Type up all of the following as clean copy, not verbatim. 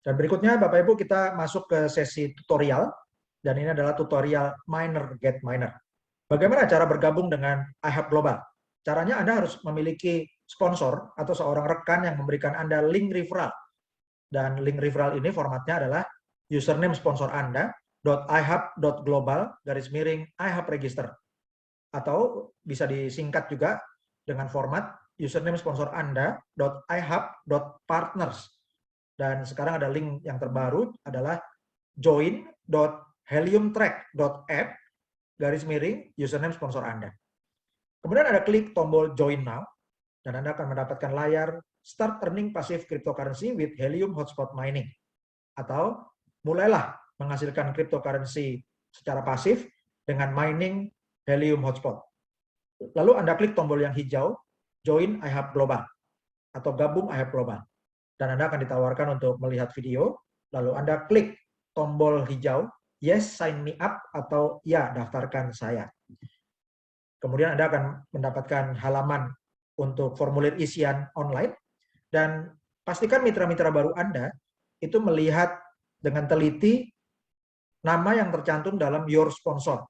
Dan berikutnya Bapak Ibu kita masuk ke sesi tutorial, dan ini adalah tutorial Miner Get Miner. Bagaimana cara bergabung dengan iHub Global? Caranya Anda harus memiliki sponsor atau seorang rekan yang memberikan Anda link referral. Dan link referral ini formatnya adalah username sponsor Anda, .ihub.global /ihub register. Atau bisa disingkat juga dengan format username sponsor Anda, .ihub.partners. Dan sekarang ada link yang terbaru adalah join.heliumtrack.app /username sponsor Anda. Kemudian ada klik tombol join now, dan Anda akan mendapatkan layar start earning passive cryptocurrency with Helium Hotspot Mining. Atau mulailah menghasilkan cryptocurrency secara pasif dengan mining Helium Hotspot. Lalu Anda klik tombol yang hijau, join iHub Global, atau gabung iHub Global. Dan Anda akan ditawarkan untuk melihat video, lalu Anda klik tombol hijau, yes sign me up, atau ya daftarkan saya. Kemudian Anda akan mendapatkan halaman untuk formulir isian online, dan pastikan mitra-mitra baru Anda itu melihat dengan teliti nama yang tercantum dalam your sponsor.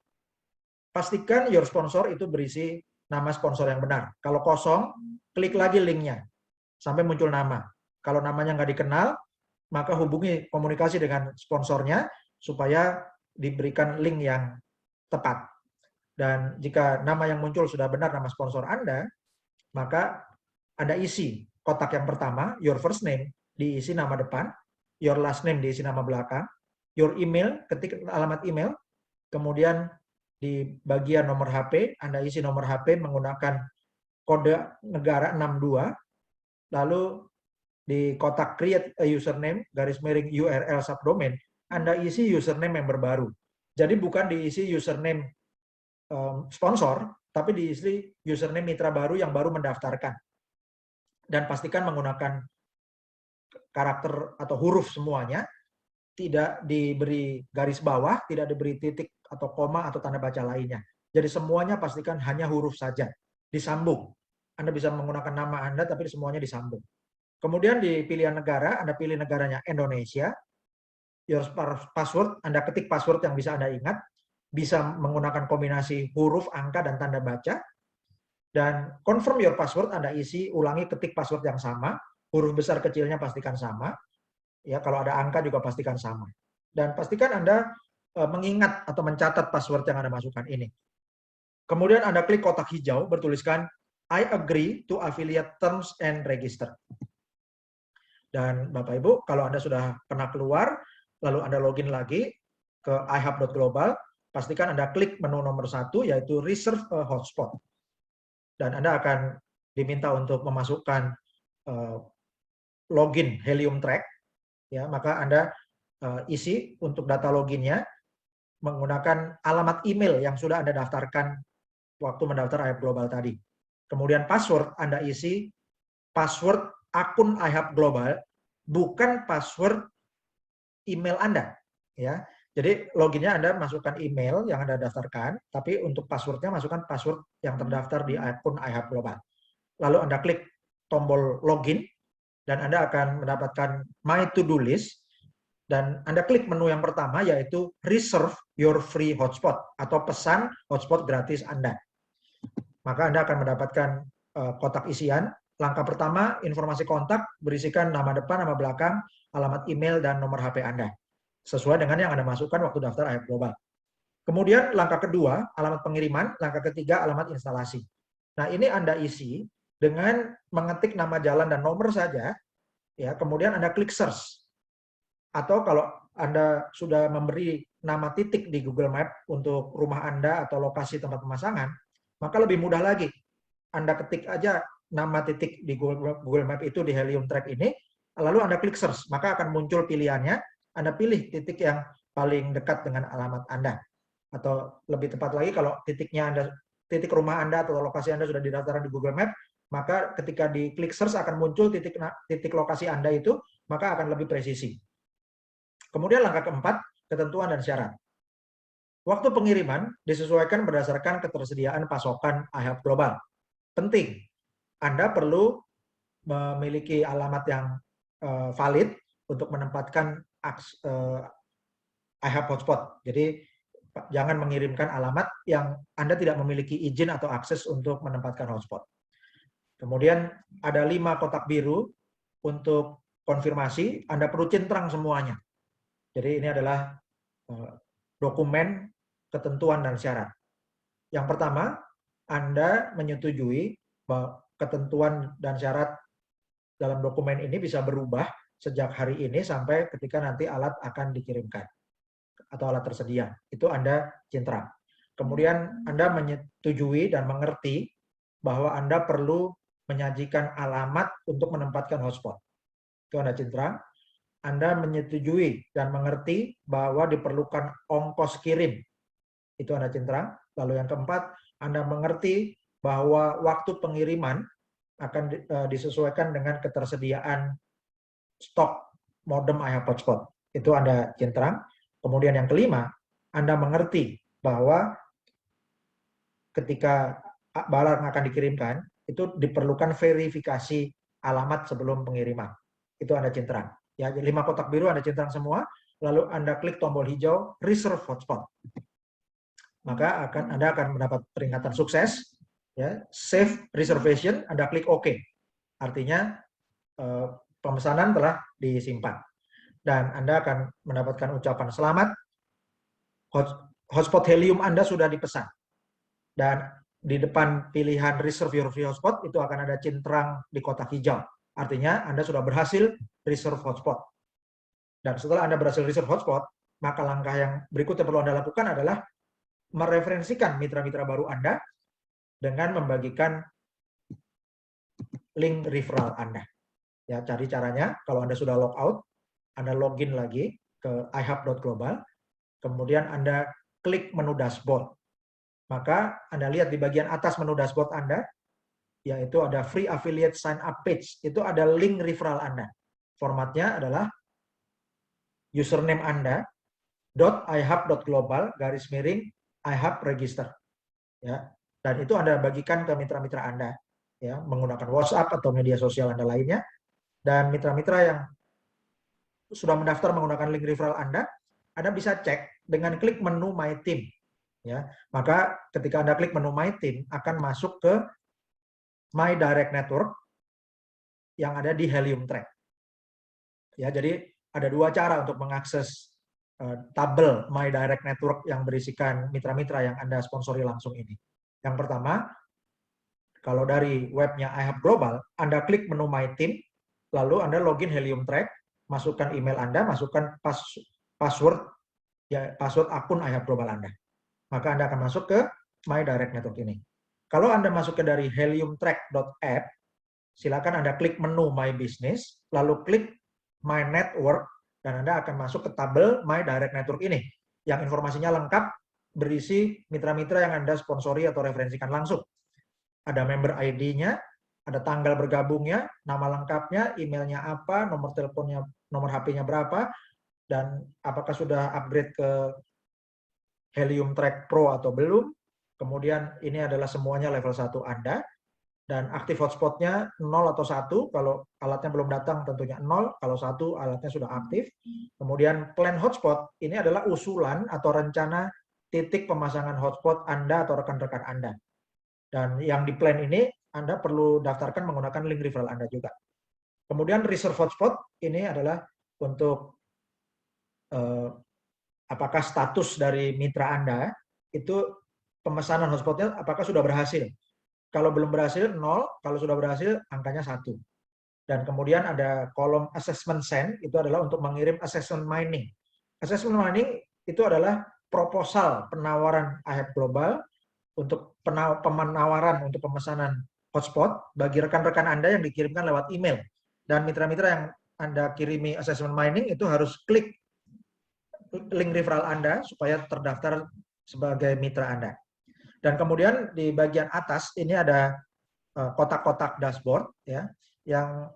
Pastikan your sponsor itu berisi nama sponsor yang benar. Kalau kosong, klik lagi linknya sampai muncul nama. Kalau namanya nggak dikenal, maka hubungi komunikasi dengan sponsornya supaya diberikan link yang tepat. Dan jika nama yang muncul sudah benar nama sponsor Anda, maka Anda isi kotak yang pertama, your first name, diisi nama depan, your last name diisi nama belakang, your email, ketik alamat email, kemudian di bagian nomor HP, Anda isi nomor HP menggunakan kode negara 62, lalu di kotak create a username, /URL subdomain, Anda isi username yang baru. Jadi bukan diisi username sponsor, tapi diisi username mitra baru yang baru mendaftarkan. Dan pastikan menggunakan karakter atau huruf semuanya, tidak diberi garis bawah, tidak diberi titik atau koma atau tanda baca lainnya. Jadi semuanya pastikan hanya huruf saja, disambung. Anda bisa menggunakan nama Anda, tapi semuanya disambung. Kemudian di pilihan negara, Anda pilih negaranya Indonesia. Your password, Anda ketik password yang bisa Anda ingat, bisa menggunakan kombinasi huruf, angka, dan tanda baca. Dan confirm your password, Anda isi, ulangi, ketik password yang sama, huruf besar kecilnya pastikan sama. Ya, kalau ada angka juga pastikan sama. Dan pastikan Anda mengingat atau mencatat password yang Anda masukkan ini. Kemudian Anda klik kotak hijau bertuliskan I agree to affiliate terms and register. Dan Bapak Ibu, kalau Anda sudah pernah keluar, lalu Anda login lagi ke ihub.global, pastikan Anda klik menu nomor 1, yaitu reserve a hotspot. Dan Anda akan diminta untuk memasukkan login Helium Track. Ya, maka Anda isi untuk data loginnya menggunakan alamat email yang sudah Anda daftarkan waktu mendaftar iHub Global tadi. Kemudian password Anda isi password akun iHub Global, bukan password email Anda. Ya, jadi loginnya Anda masukkan email yang Anda daftarkan, tapi untuk passwordnya masukkan password yang terdaftar di akun iHub Global. Lalu Anda klik tombol login, dan Anda akan mendapatkan My To-Do List, dan Anda klik menu yang pertama, yaitu Reserve Your Free Hotspot, atau pesan hotspot gratis Anda. Maka Anda akan mendapatkan kotak isian. Langkah pertama, informasi kontak, berisikan nama depan, nama belakang, alamat email, dan nomor HP Anda. Sesuai dengan yang Anda masukkan waktu daftar iHub Global. Kemudian langkah kedua, alamat pengiriman. Langkah ketiga, alamat instalasi. Nah, ini Anda isi dengan mengetik nama jalan dan nomor saja, ya. Kemudian Anda klik search. Atau kalau Anda sudah memberi nama titik di Google Map untuk rumah Anda atau lokasi tempat pemasangan, maka lebih mudah lagi. Anda ketik aja nama titik di Google Map itu di Helium Track ini, lalu Anda klik search, maka akan muncul pilihannya. Anda pilih titik yang paling dekat dengan alamat Anda. Atau lebih tepat lagi, kalau titik rumah Anda atau lokasi Anda sudah didaftarkan di Google Map, maka ketika di klik search akan muncul titik lokasi Anda itu, maka akan lebih presisi. Kemudian langkah keempat, ketentuan dan syarat. Waktu pengiriman disesuaikan berdasarkan ketersediaan pasokan iHub Global. Penting, Anda perlu memiliki alamat yang valid, untuk menempatkan I have hotspot. Jadi jangan mengirimkan alamat yang Anda tidak memiliki izin atau akses untuk menempatkan hotspot. Kemudian ada 5 kotak biru untuk konfirmasi, Anda perlu centang semuanya. Jadi ini adalah dokumen ketentuan dan syarat. Yang pertama, Anda menyetujui bahwa ketentuan dan syarat dalam dokumen ini bisa berubah sejak hari ini sampai ketika nanti alat akan dikirimkan atau alat tersedia. Itu Anda centang. Kemudian Anda menyetujui dan mengerti bahwa Anda perlu menyajikan alamat untuk menempatkan hotspot. Itu Anda centang. Anda menyetujui dan mengerti bahwa diperlukan ongkos kirim. Itu Anda centang. Lalu yang keempat, Anda mengerti bahwa waktu pengiriman akan disesuaikan dengan ketersediaan stok modem I have hotspot. Itu Anda centang. Kemudian yang kelima, Anda mengerti bahwa ketika barang akan dikirimkan, itu diperlukan verifikasi alamat sebelum pengiriman. Itu Anda centang. Ya, 5 kotak biru Anda centang semua, lalu Anda klik tombol hijau Reserve Hotspot. Maka Anda akan mendapat peringatan sukses, ya, Save Reservation, Anda klik OK. Artinya pemesanan telah disimpan. Dan Anda akan mendapatkan ucapan selamat, hotspot helium Anda sudah dipesan. Dan di depan pilihan reserve your free hotspot itu akan ada centang di kotak hijau. Artinya Anda sudah berhasil reserve hotspot. Dan setelah Anda berhasil reserve hotspot, maka langkah yang berikutnya perlu Anda lakukan adalah mereferensikan mitra-mitra baru Anda dengan membagikan link referral Anda. Ya, cari caranya, kalau Anda sudah log out, Anda login lagi ke ihub.global, kemudian Anda klik menu dashboard. Maka Anda lihat di bagian atas menu dashboard Anda, yaitu ada free affiliate sign up page. Itu ada link referral Anda. Formatnya adalah username Anda, .ihub.global, /ihub register. Ya, dan itu Anda bagikan ke mitra-mitra Anda, ya, menggunakan WhatsApp atau media sosial Anda lainnya. Dan mitra-mitra yang sudah mendaftar menggunakan link referral Anda bisa cek dengan klik menu My Team. Ya, maka ketika Anda klik menu My Team akan masuk ke My Direct Network yang ada di Helium Track. Ya, jadi ada 2 cara untuk mengakses tabel My Direct Network yang berisikan mitra-mitra yang Anda sponsori langsung ini. Yang pertama, kalau dari webnya iHub Global, Anda klik menu My Team, lalu Anda login Helium Track, masukkan email Anda, masukkan password akun iHub Global Anda. Maka Anda akan masuk ke My Direct Network ini. Kalau Anda masuk ke dari heliumtrack.app, silakan Anda klik menu My Business, lalu klik My Network, dan Anda akan masuk ke tabel My Direct Network ini, yang informasinya lengkap, berisi mitra-mitra yang Anda sponsori atau referensikan langsung. Ada member ID-nya, ada tanggal bergabungnya, nama lengkapnya, emailnya apa, nomor teleponnya, nomor HP-nya berapa, dan apakah sudah upgrade ke Helium Track Pro atau belum. Kemudian ini adalah semuanya level 1 Anda, dan aktif hotspotnya 0 atau 1, kalau alatnya belum datang tentunya 0, kalau 1 alatnya sudah aktif. Kemudian plan hotspot, ini adalah usulan atau rencana titik pemasangan hotspot Anda atau rekan-rekan Anda. Dan yang di plan ini Anda perlu daftarkan menggunakan link referral Anda juga. Kemudian reserve hotspot, ini adalah untuk apakah status dari mitra Anda itu pemesanan hotspotnya apakah sudah berhasil. Kalau belum berhasil 0, kalau sudah berhasil angkanya 1. Dan kemudian ada kolom assessment send, itu adalah untuk mengirim assessment mining. Assessment mining itu adalah proposal penawaran iHub Global untuk penawaran untuk pemesanan hotspot bagi rekan-rekan Anda yang dikirimkan lewat email. Dan mitra-mitra yang Anda kirimi assessment mining itu harus klik link referral Anda supaya terdaftar sebagai mitra Anda. Dan kemudian di bagian atas ini ada kotak-kotak dashboard, ya. Yang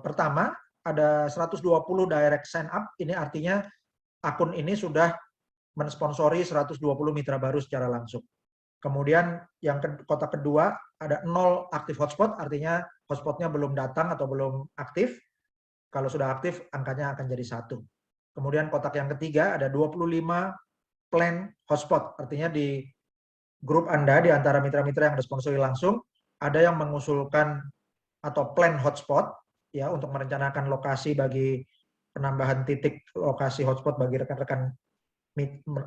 pertama ada 120 direct sign up, ini artinya akun ini sudah mensponsori 120 mitra baru secara langsung. Kemudian yang kotak kedua ada 0 aktif hotspot, artinya hotspotnya belum datang atau belum aktif. Kalau sudah aktif, angkanya akan jadi 1. Kemudian kotak yang ketiga ada 25 plan hotspot. Artinya di grup Anda, di antara mitra-mitra yang disponsori langsung, ada yang mengusulkan atau plan hotspot, ya, untuk merencanakan lokasi bagi penambahan titik lokasi hotspot bagi rekan-rekan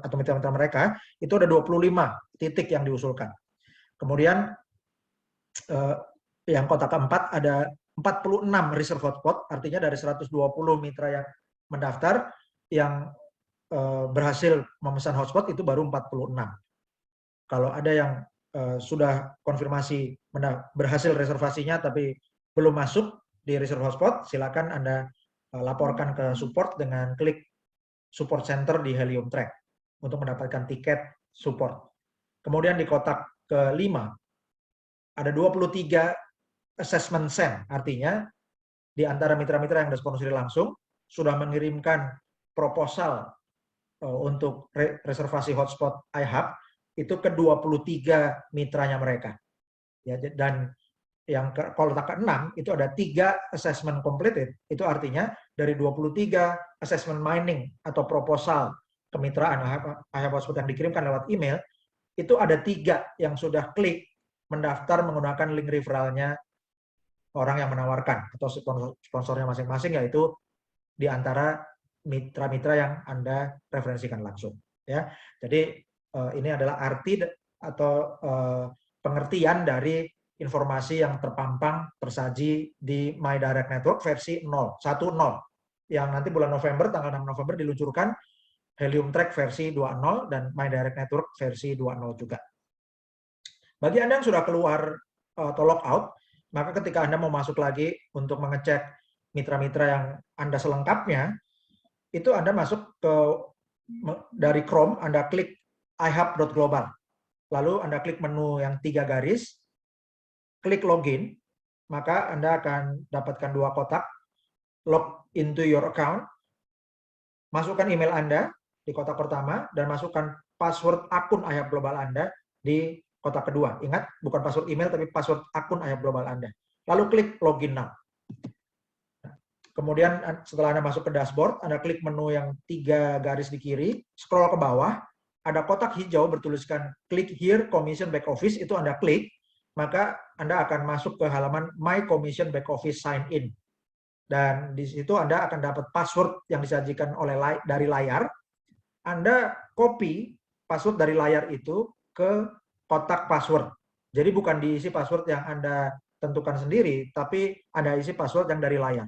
atau mitra-mitra mereka, itu ada 25 titik yang diusulkan. Kemudian yang kotak keempat ada 46 reserve hotspot, artinya dari 120 mitra yang mendaftar, yang berhasil memesan hotspot itu baru 46. Kalau ada yang sudah konfirmasi berhasil reservasinya tapi belum masuk di reserve hotspot, silakan Anda laporkan ke support dengan klik support center di Helium Track untuk mendapatkan tiket support. Kemudian di kotak kelima ada 23 assessment send, artinya di antara mitra-mitra yang disponsori langsung sudah mengirimkan proposal untuk reservasi hotspot iHub itu ke 23 mitranya mereka. Ya, dan yang kotak ke-6 itu ada 3 assessment completed, itu artinya dari 23 assessment mining atau proposal kemitraan iHub hotspot yang dikirimkan lewat email, itu ada 3 yang sudah klik mendaftar menggunakan link referralnya orang yang menawarkan atau sponsornya masing-masing, yaitu di antara mitra-mitra yang Anda referensikan langsung. Ya, jadi ini adalah arti atau pengertian dari informasi yang terpampang tersaji di My Direct Network versi 0.10 yang nanti bulan November, tanggal 6 November diluncurkan Helium Track versi 2.0 dan My Direct Network versi 2.0 juga. Bagi Anda yang sudah keluar atau log out, maka ketika Anda mau masuk lagi untuk mengecek mitra-mitra yang Anda selengkapnya, itu Anda masuk ke dari Chrome, Anda klik ihub.global. Lalu Anda klik menu yang 3 garis, klik login, maka Anda akan dapatkan 2 kotak, log into your account, masukkan email Anda di kotak pertama, dan masukkan password akun iHub Global Anda di kotak kedua. Ingat, bukan password email, tapi password akun iHub Global Anda. Lalu klik login now. Kemudian setelah Anda masuk ke dashboard, Anda klik menu yang 3 garis di kiri, scroll ke bawah, ada kotak hijau bertuliskan klik here commission back office, itu Anda klik, maka Anda akan masuk ke halaman My Commission Back Office Sign In. Dan di situ Anda akan dapat password yang disajikan dari layar. Anda copy password dari layar itu ke kotak password. Jadi bukan diisi password yang Anda tentukan sendiri, tapi Anda isi password yang dari layar.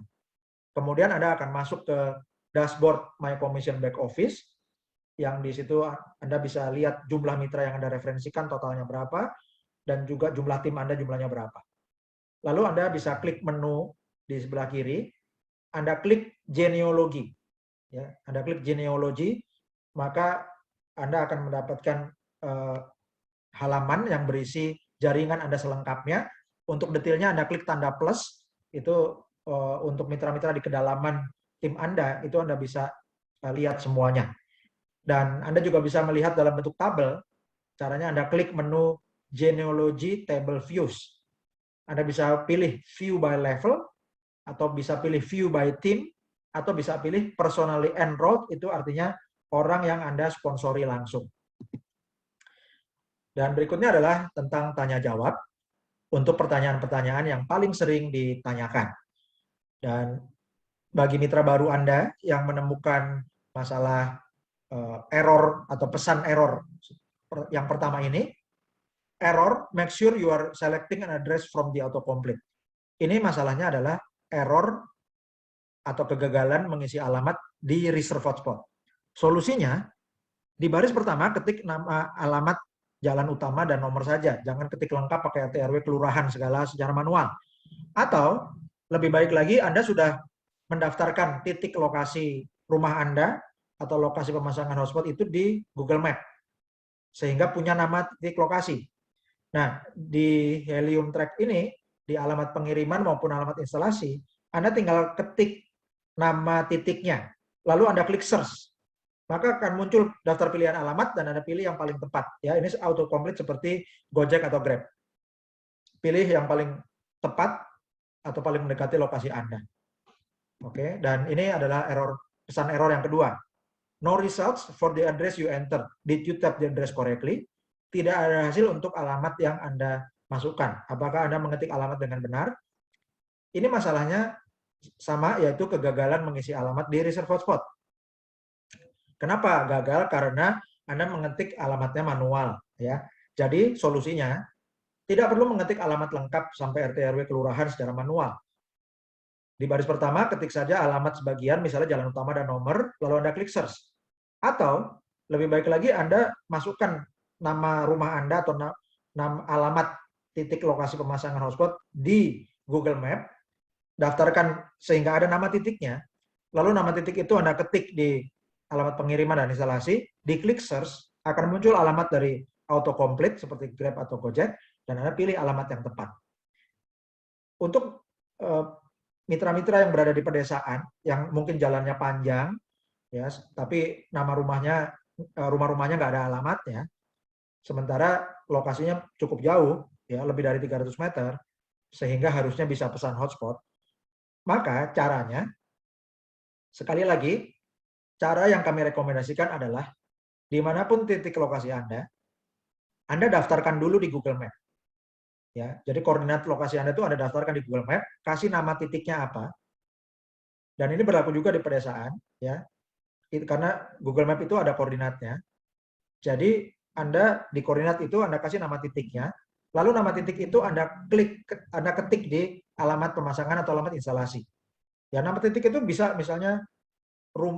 Kemudian Anda akan masuk ke dashboard My Commission Back Office, yang di situ Anda bisa lihat jumlah mitra yang Anda referensikan totalnya berapa, dan juga jumlah tim Anda jumlahnya berapa. Lalu Anda bisa klik menu di sebelah kiri, Anda klik genealogi. Ya, Anda klik genealogi, maka Anda akan mendapatkan halaman yang berisi jaringan Anda selengkapnya. Untuk detailnya Anda klik tanda plus, itu untuk mitra-mitra di kedalaman tim Anda, itu Anda bisa lihat semuanya. Dan Anda juga bisa melihat dalam bentuk tabel. Caranya Anda klik menu Genealogy Table Views. Anda bisa pilih view by level, atau bisa pilih view by team, atau bisa pilih personally enrolled, itu artinya orang yang Anda sponsori langsung. Dan berikutnya adalah tentang tanya jawab untuk pertanyaan-pertanyaan yang paling sering ditanyakan. Dan bagi mitra baru Anda yang menemukan masalah error atau pesan error yang pertama ini, error, make sure you are selecting an address from the autocomplete. Ini masalahnya adalah error atau kegagalan mengisi alamat di reserve hotspot. Solusinya, di baris pertama ketik nama alamat jalan utama dan nomor saja. Jangan ketik lengkap pakai RT RW kelurahan segala secara manual. Atau lebih baik lagi, Anda sudah mendaftarkan titik lokasi rumah Anda atau lokasi pemasangan hotspot itu di Google Map, sehingga punya nama titik lokasi. Nah, di Helium Track ini, di alamat pengiriman maupun alamat instalasi, Anda tinggal ketik nama titiknya, lalu Anda klik search. Maka akan muncul daftar pilihan alamat dan Anda pilih yang paling tepat. Ya, ini autocomplete seperti Gojek atau Grab. Pilih yang paling tepat atau paling mendekati lokasi Anda. Oke, dan ini adalah pesan error yang kedua. No results for the address you enter. Did you type the address correctly? Tidak ada hasil untuk alamat yang Anda masukkan. Apakah Anda mengetik alamat dengan benar? Ini masalahnya sama, yaitu kegagalan mengisi alamat di reserve hotspot. Kenapa gagal? Karena Anda mengetik alamatnya manual, ya. Jadi solusinya tidak perlu mengetik alamat lengkap sampai RT RW kelurahan secara manual. Di baris pertama ketik saja alamat sebagian, misalnya jalan utama dan nomor, lalu Anda klik search. Atau lebih baik lagi Anda masukkan nama rumah Anda atau nama alamat titik lokasi pemasangan hotspot di Google Map, daftarkan sehingga ada nama titiknya, lalu nama titik itu Anda ketik di alamat pengiriman dan instalasi, diklik search, akan muncul alamat dari autocomplete seperti Grab atau Gojek, dan Anda pilih alamat yang tepat. Untuk mitra-mitra yang berada di pedesaan, yang mungkin jalannya panjang, ya, tapi nama rumah-rumahnya nggak ada alamatnya, sementara lokasinya cukup jauh, ya, lebih dari 300 meter, sehingga harusnya bisa pesan hotspot, maka caranya, sekali lagi, cara yang kami rekomendasikan adalah, dimanapun titik lokasi Anda daftarkan dulu di Google Map. Ya, jadi koordinat lokasi Anda itu Anda daftarkan di Google Map, kasih nama titiknya apa, dan ini berlaku juga di pedesaan, ya, karena Google Map itu ada koordinatnya. Jadi Anda di koordinat itu Anda kasih nama titiknya, lalu nama titik itu Anda ketik di alamat pemasangan atau alamat instalasi. Ya, nama titik itu bisa misalnya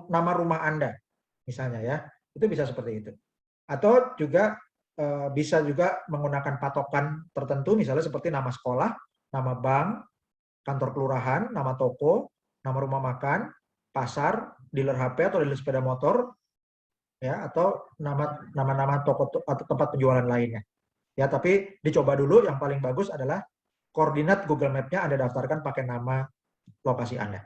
nama rumah Anda, misalnya, ya, itu bisa seperti itu. Atau juga bisa juga menggunakan patokan tertentu, misalnya seperti nama sekolah, nama bank, kantor kelurahan, nama toko, nama rumah makan, pasar, dealer HP atau dealer sepeda motor, ya, atau nama-nama toko atau tempat penjualan lainnya. Ya, tapi dicoba dulu, yang paling bagus adalah koordinat Google Map-nya Anda daftarkan pakai nama lokasi Anda.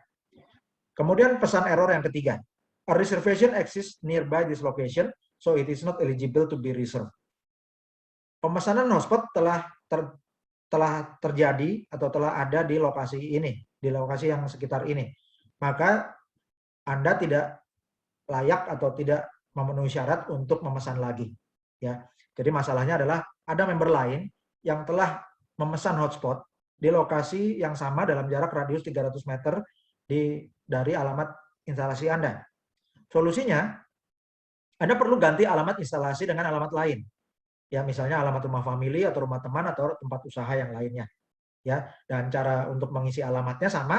Kemudian pesan error yang ketiga. A reservation exists nearby this location, so it is not eligible to be reserved. Pemesanan hotspot telah terjadi atau telah ada di lokasi ini, di lokasi yang sekitar ini. Maka Anda tidak layak atau tidak memenuhi syarat untuk memesan lagi. Ya, jadi masalahnya adalah ada member lain yang telah memesan hotspot di lokasi yang sama dalam jarak radius 300 meter dari alamat instalasi Anda. Solusinya, Anda perlu ganti alamat instalasi dengan alamat lain. Ya, misalnya alamat rumah famili atau rumah teman atau tempat usaha yang lainnya. Ya, dan cara untuk mengisi alamatnya sama,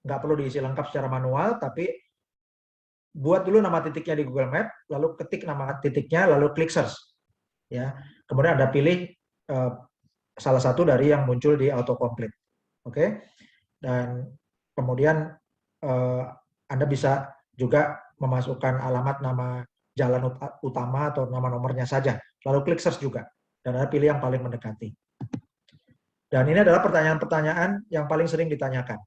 nggak perlu diisi lengkap secara manual, tapi buat dulu nama titiknya di Google Map, lalu ketik nama titiknya, lalu klik search. Ya, kemudian Anda pilih salah satu dari yang muncul di autocomplete. Oke, dan kemudian Anda bisa juga memasukkan alamat nama jalan utama atau nama nomornya saja, lalu klik search juga, dan Anda pilih yang paling mendekati. Dan ini adalah pertanyaan-pertanyaan yang paling sering ditanyakan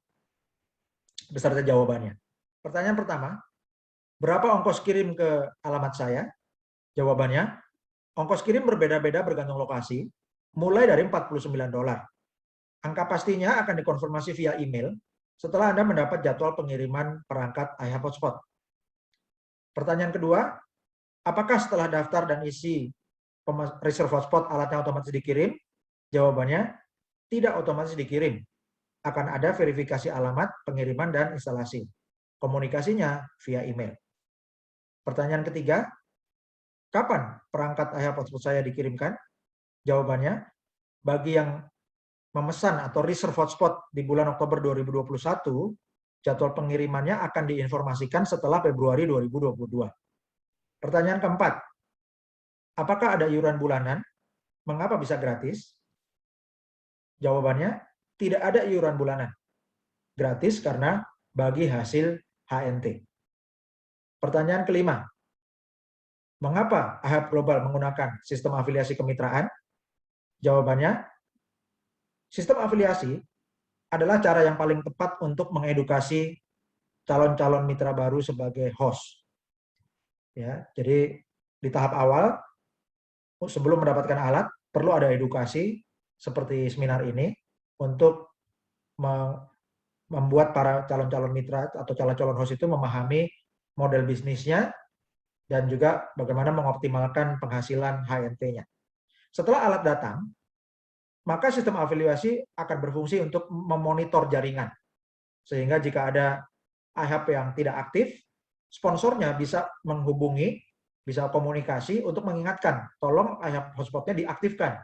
beserta jawabannya. Pertanyaan pertama, berapa ongkos kirim ke alamat saya? Jawabannya, ongkos kirim berbeda-beda bergantung lokasi, mulai dari $49. Angka pastinya akan dikonfirmasi via email setelah Anda mendapat jadwal pengiriman perangkat iHub Hotspot. Pertanyaan kedua, apakah setelah daftar dan isi reserve hotspot alatnya otomatis dikirim? Jawabannya, tidak otomatis dikirim. Akan ada verifikasi alamat, pengiriman, dan instalasi. Komunikasinya via email. Pertanyaan ketiga, kapan perangkat iHub Hotspot saya dikirimkan? Jawabannya, bagi yang memesan atau reserve hotspot di bulan Oktober 2021, jadwal pengirimannya akan diinformasikan setelah Februari 2022. Pertanyaan keempat, apakah ada iuran bulanan? Mengapa bisa gratis? Jawabannya, tidak ada iuran bulanan. Gratis karena bagi hasil HNT. Pertanyaan kelima, mengapa iHub Global menggunakan sistem afiliasi kemitraan? Jawabannya, sistem afiliasi adalah cara yang paling tepat untuk mengedukasi calon-calon mitra baru sebagai host. Ya, jadi di tahap awal, sebelum mendapatkan alat, perlu ada edukasi seperti seminar ini untuk membuat para calon-calon mitra atau calon-calon host itu memahami model bisnisnya dan juga bagaimana mengoptimalkan penghasilan HNT-nya. Setelah alat datang, maka sistem afiliasi akan berfungsi untuk memonitor jaringan. Sehingga jika ada IHAP yang tidak aktif, sponsornya bisa menghubungi, bisa komunikasi untuk mengingatkan, tolong IHAP hotspotnya diaktifkan.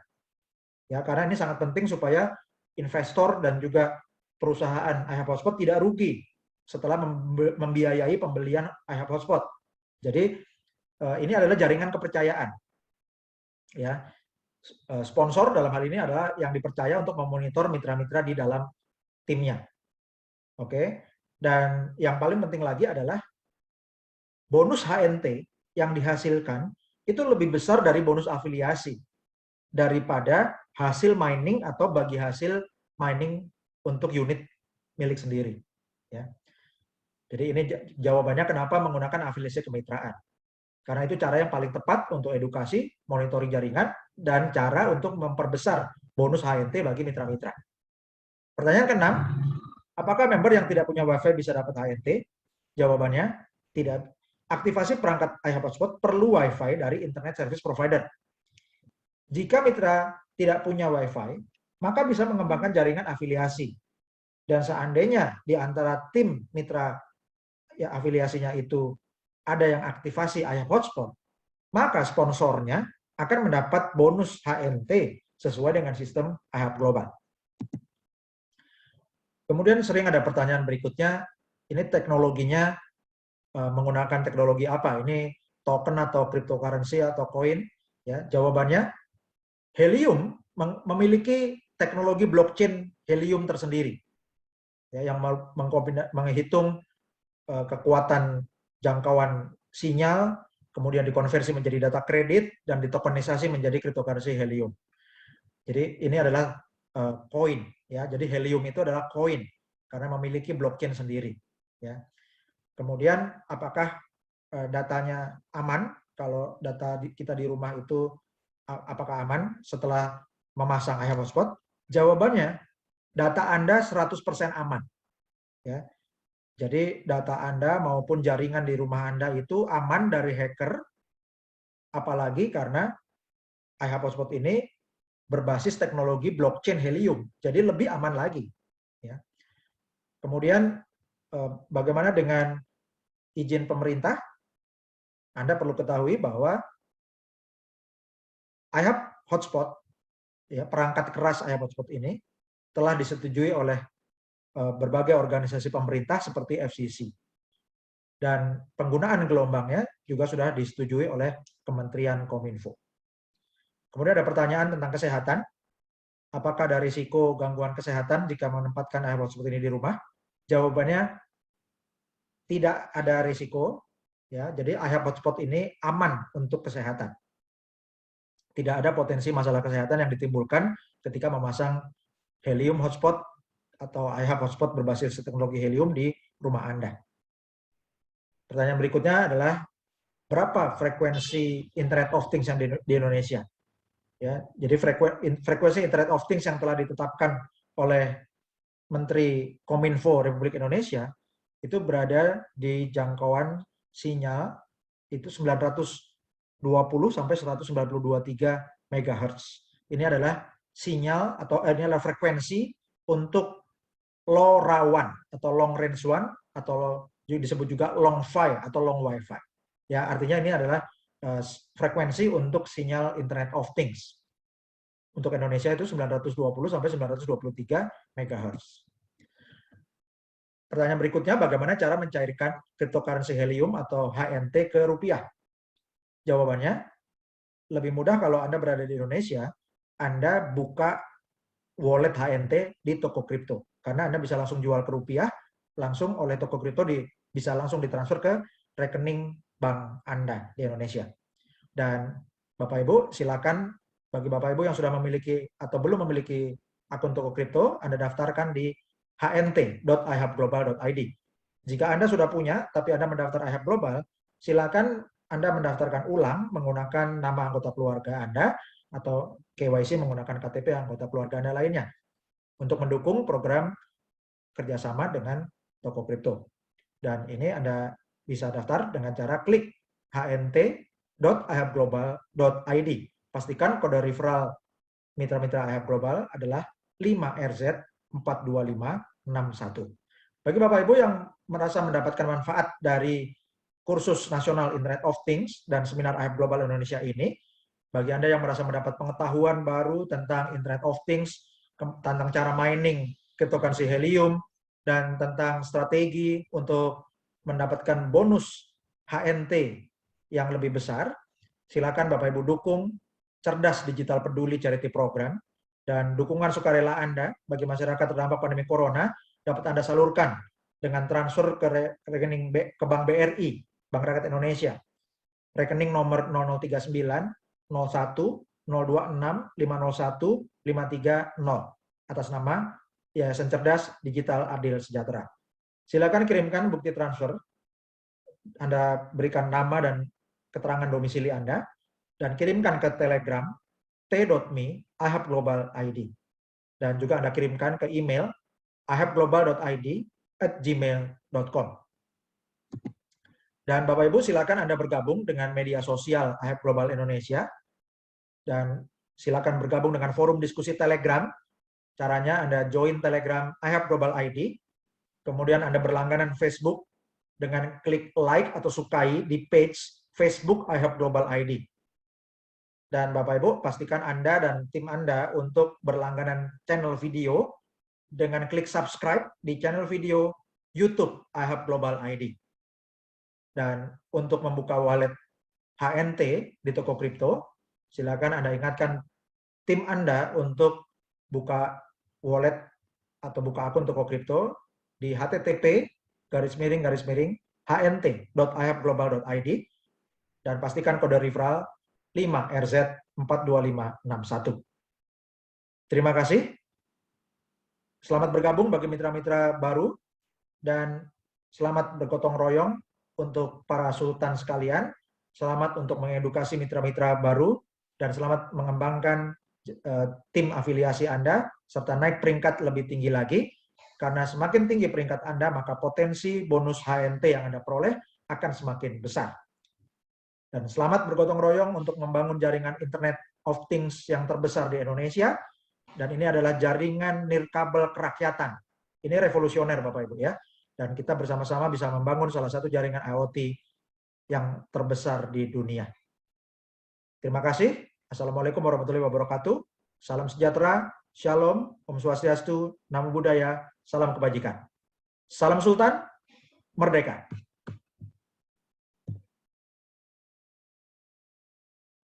Ya, karena ini sangat penting supaya investor dan juga perusahaan IHAP hotspot tidak rugi setelah membiayai pembelian IHAP hotspot. Jadi ini adalah jaringan kepercayaan. Ya, sponsor dalam hal ini adalah yang dipercaya untuk memonitor mitra-mitra di dalam timnya. Oke. Dan yang paling penting lagi adalah bonus HNT yang dihasilkan itu lebih besar dari bonus afiliasi daripada hasil mining atau bagi hasil mining untuk unit milik sendiri. Ya. Jadi ini jawabannya kenapa menggunakan afiliasi kemitraan. Karena itu cara yang paling tepat untuk edukasi, monitoring jaringan, dan cara untuk memperbesar bonus HNT bagi mitra-mitra. Pertanyaan ke-6, apakah member yang tidak punya WiFi bisa dapat HNT? Jawabannya, tidak. Aktivasi perangkat IHAP hotspot perlu WiFi dari Internet Service Provider. Jika mitra tidak punya WiFi, maka bisa mengembangkan jaringan afiliasi. Dan seandainya di antara tim mitra ya, afiliasinya itu ada yang aktivasi IHAP hotspot, maka sponsornya akan mendapat bonus HNT sesuai dengan sistem IHAP global. Kemudian sering ada pertanyaan berikutnya, ini teknologinya menggunakan teknologi apa? Ini token atau cryptocurrency atau koin? Ya, jawabannya Helium memiliki teknologi blockchain Helium tersendiri, ya, yang menghitung kekuatan jangkauan sinyal, kemudian dikonversi menjadi data kredit dan ditokenisasi menjadi cryptocurrency Helium. Jadi ini adalah koin, ya. Jadi Helium itu adalah koin karena memiliki blockchain sendiri, ya. Kemudian apakah datanya aman? Kalau data kita di rumah itu apakah aman setelah memasang IHAP hotspot? Jawabannya, data Anda 100% aman. Ya. Jadi data Anda maupun jaringan di rumah Anda itu aman dari hacker, apalagi karena IHAP hotspot ini berbasis teknologi blockchain Helium, jadi lebih aman lagi. Ya. Kemudian bagaimana dengan izin pemerintah? Anda perlu ketahui bahwa IHAP hotspot, ya, perangkat keras IHAP hotspot ini telah disetujui oleh berbagai organisasi pemerintah seperti FCC. Dan penggunaan gelombangnya juga sudah disetujui oleh Kementerian Kominfo. Kemudian ada pertanyaan tentang kesehatan. Apakah ada risiko gangguan kesehatan jika menempatkan IHAP hotspot ini di rumah? Jawabannya tidak ada risiko. Ya, jadi IHAP hotspot ini aman untuk kesehatan. Tidak ada potensi masalah kesehatan yang ditimbulkan ketika memasang Helium hotspot atau IHAP hotspot berbasis teknologi Helium di rumah Anda. Pertanyaan berikutnya adalah berapa frekuensi Internet of Things yang di Indonesia? Ya, jadi frekuensi Internet of Things yang telah ditetapkan oleh Menteri Kominfo Republik Indonesia itu berada di jangkauan sinyal itu 920 sampai 192,3 MHz. Ini adalah sinyal atau ini adalah frekuensi untuk low rawan atau long range one atau disebut juga long PHY atau long WiFi. Ya, artinya ini adalah frekuensi untuk sinyal Internet of Things. Untuk Indonesia itu 920 sampai 923 MHz. Pertanyaan berikutnya, bagaimana cara mencairkan cryptocurrency Helium atau HNT ke rupiah? Jawabannya, lebih mudah kalau Anda berada di Indonesia, Anda buka wallet HNT di toko kripto. Karena Anda bisa langsung jual ke rupiah, langsung oleh toko kripto bisa langsung ditransfer ke rekening bank Anda di Indonesia. Dan Bapak Ibu, silakan bagi Bapak Ibu yang sudah memiliki atau belum memiliki akun toko kripto, Anda daftarkan di hnt.ihapglobal.id. Jika Anda sudah punya, tapi Anda mendaftar IHAP Global, silakan Anda mendaftarkan ulang menggunakan nama anggota keluarga Anda atau KYC menggunakan KTP anggota keluarga Anda lainnya untuk mendukung program kerjasama dengan toko kripto. Dan ini Anda bisa daftar dengan cara klik hnt.ihabglobal.id. Pastikan kode referral mitra-mitra IHAB Global adalah 5RZ42561. Bagi Bapak Ibu yang merasa mendapatkan manfaat dari kursus nasional Internet of Things dan seminar IHAB Global Indonesia ini, bagi Anda yang merasa mendapat pengetahuan baru tentang Internet of Things, tentang cara mining cryptocurrency Helium, dan tentang strategi untuk mendapatkan bonus HNT yang lebih besar, silakan Bapak Ibu dukung Cerdas Digital Peduli Charity Program, dan dukungan sukarela Anda bagi masyarakat terdampak pandemi Corona dapat Anda salurkan dengan transfer ke rekening ke Bank BRI, Bank Rakyat Indonesia. Rekening nomor 0039 01 026 501 530 atas nama Yayasan Cerdas Digital Adil Sejahtera. Silakan kirimkan bukti transfer. Anda berikan nama dan keterangan domisili Anda dan kirimkan ke Telegram t.me ihabglobal.id, dan juga Anda kirimkan ke email ihabglobal.id@gmail.com. Dan Bapak Ibu silakan Anda bergabung dengan media sosial IHAB Global Indonesia, dan silakan bergabung dengan forum diskusi Telegram. Caranya Anda join Telegram IHAB Global ID, kemudian Anda berlangganan Facebook dengan klik like atau sukai di page Facebook IHAB Global ID. Dan Bapak Ibu, pastikan Anda dan tim Anda untuk berlangganan channel video dengan klik subscribe di channel video YouTube IHAB Global ID. Dan untuk membuka wallet HNT di toko kripto, silakan Anda ingatkan tim Anda untuk buka wallet atau buka akun toko kripto di http://hnt.ihabglobal.id, dan pastikan kode referral 5RZ42561. Terima kasih. Selamat bergabung bagi mitra-mitra baru, dan selamat bergotong royong untuk para sultan sekalian. Selamat untuk mengedukasi mitra-mitra baru, dan selamat mengembangkan tim afiliasi Anda, serta naik peringkat lebih tinggi lagi. Karena semakin tinggi peringkat Anda, maka potensi bonus HNT yang Anda peroleh akan semakin besar. Dan selamat bergotong royong untuk membangun jaringan Internet of Things yang terbesar di Indonesia. Dan ini adalah jaringan nirkabel kerakyatan. Ini revolusioner Bapak Ibu ya. Dan kita bersama-sama bisa membangun salah satu jaringan IoT yang terbesar di dunia. Terima kasih. Assalamualaikum warahmatullahi wabarakatuh. Salam sejahtera, shalom, Om Swastiastu, Namo Buddhaya, salam kebajikan. Salam Sultan, merdeka.